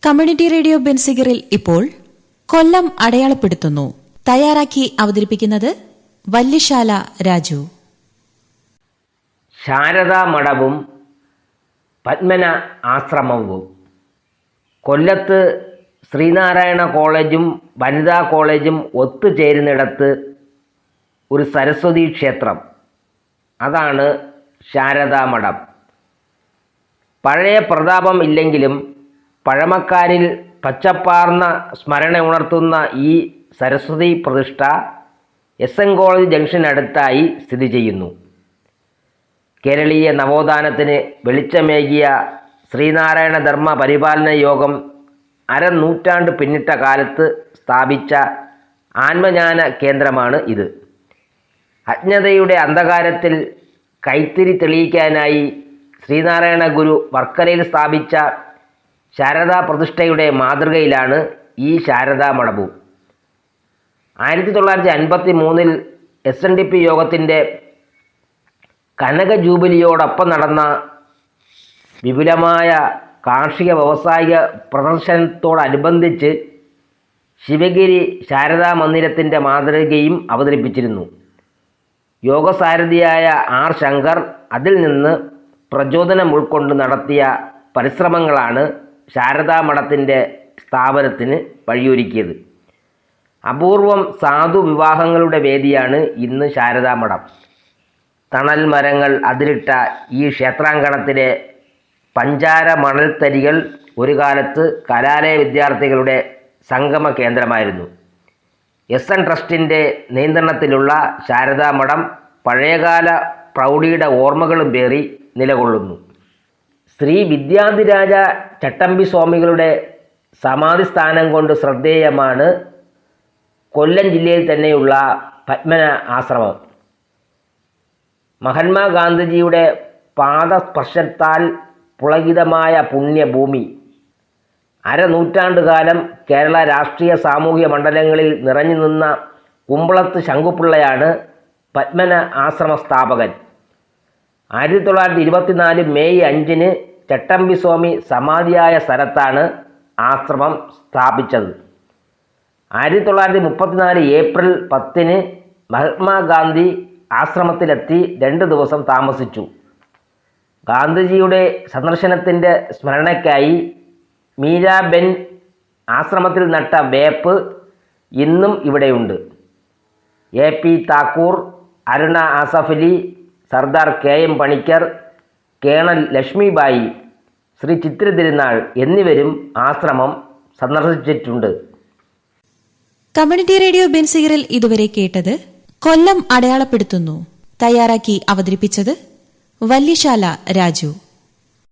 Community radio ബെൻസിഗറിൽ ഇപ്പോൾ കൊല്ലം അടയാളപ്പെടുത്തുന്നു. തയ്യാറാക്കി അവതരിപ്പിക്കുന്നത് വല്യശാല രാജു. ശാരദാ മഠവും പത്മന ആശ്രമവും. കൊല്ലത്ത് ശ്രീനാരായണ കോളേജും വനിതാ കോളേജും ഒത്തുചേരുന്നിടത്ത് ഒരു സരസ്വതി ക്ഷേത്രം, അതാണ് ശാരദാ മഠം. പഴയ പ്രതാപം ഇല്ലെങ്കിലും പഴമക്കാരിൽ പച്ചപ്പാർന്ന സ്മരണ ഉണർത്തുന്ന ഈ സരസ്വതി പ്രതിഷ്ഠ എസ്.എൻ. കോളേജ് ജംഗ്ഷനടുത്തായി സ്ഥിതി ചെയ്യുന്നു. കേരളീയ നവോത്ഥാനത്തിന് വെളിച്ചമേകിയ ശ്രീനാരായണ ധർമ്മ പരിപാലന യോഗം അരനൂറ്റാണ്ട് പിന്നിട്ട കാലത്ത് സ്ഥാപിച്ച ആത്മജ്ഞാന കേന്ദ്രമാണ് ഇത്. അജ്ഞതയുടെ അന്ധകാരത്തിൽ കൈത്തിരി തെളിയിക്കാനായി ശ്രീനാരായണ ഗുരു വർക്കലയിൽ സ്ഥാപിച്ച ശാരദാ പ്രതിഷ്ഠയുടെ മാതൃകയിലാണ് ഈ ശാരദാ മഠവും. 1953 SNDP യോഗത്തിൻ്റെ കനക ജൂബിലിയോടൊപ്പം നടന്ന വിപുലമായ കാർഷിക വ്യവസായിക പ്രദർശനത്തോടനുബന്ധിച്ച് ശിവഗിരി ശാരദാ മന്ദിരത്തിൻ്റെ മാതൃകയും അവതരിപ്പിച്ചിരുന്നു. യോഗസാരഥിയായ ആർ ശങ്കർ അതിൽ നിന്ന് പ്രചോദനം ഉൾക്കൊണ്ട് നടത്തിയ പരിശ്രമങ്ങളാണ് ശാരദാ മഠത്തിൻ്റെ സ്ഥാപനത്തിന് വഴിയൊരുക്കിയത്. അപൂർവം സാധു വിവാഹങ്ങളുടെ വേദിയാണ് ഇന്ന് ശാരദാ മഠം. തണൽ മരങ്ങൾ അതിരിട്ട ഈ ക്ഷേത്രാങ്കണത്തിലെ പഞ്ചാര മണൽത്തരികൾ ഒരു കാലത്ത് കലാലയ വിദ്യാർത്ഥികളുടെ സംഗമ കേന്ദ്രമായിരുന്നു. SN ട്രസ്റ്റിൻ്റെ നിയന്ത്രണത്തിലുള്ള ശാരദാ മഠം പഴയകാല പ്രൗഢിയുടെ ഓർമ്മകളും പേറി നിലകൊള്ളുന്നു. ശ്രീ വിദ്യാധിരാജ ചട്ടമ്പി സ്വാമികളുടെ സമാധി സ്ഥാനം കൊണ്ട് ശ്രദ്ധേയമാണ് കൊല്ലം ജില്ലയിൽ തന്നെയുള്ള പത്മന ആശ്രമം. മഹാത്മാഗാന്ധിജിയുടെ പാദസ്പർശത്താൽ പുളകിതമായ പുണ്യഭൂമി. അരനൂറ്റാണ്ടുകാലം കേരള രാഷ്ട്രീയ സാമൂഹിക മണ്ഡലങ്ങളിൽ നിറഞ്ഞു നിന്ന കുമ്പളത്ത് ശങ്കുപിള്ളയാണ് പത്മന ആശ്രമ സ്ഥാപകൻ. 1924 മെയ് 5 ചട്ടമ്പി സ്വാമി സമാധിയായ സ്ഥലത്താണ് ആശ്രമം സ്ഥാപിച്ചത്. 1934 ഏപ്രിൽ 10 മഹാത്മാഗാന്ധി ആശ്രമത്തിലെത്തി 2 ദിവസം താമസിച്ചു. ഗാന്ധിജിയുടെ സന്ദർശനത്തിൻ്റെ സ്മരണയ്ക്കായി മീരാബെൻ ആശ്രമത്തിൽ നട്ട വേപ്പ് ഇന്നും ഇവിടെയുണ്ട്. AP Thakur, Aruna Asaf Ali, Sardar KM Panikkar, colonel Lakshmibai, Sri Chitra Thirunal എന്നിവരും ആശ്രമം സന്ദർശിച്ചിട്ടുണ്ട്. കമ്മ്യൂണിറ്റി റേഡിയോ ബെൻസിഗറിൽ ഇതുവരെ കേട്ടത് കൊല്ലം അടയാളപ്പെടുത്തുന്നു. തയ്യാറാക്കി അവതരിപ്പിച്ചത് വല്യശാല രാജു.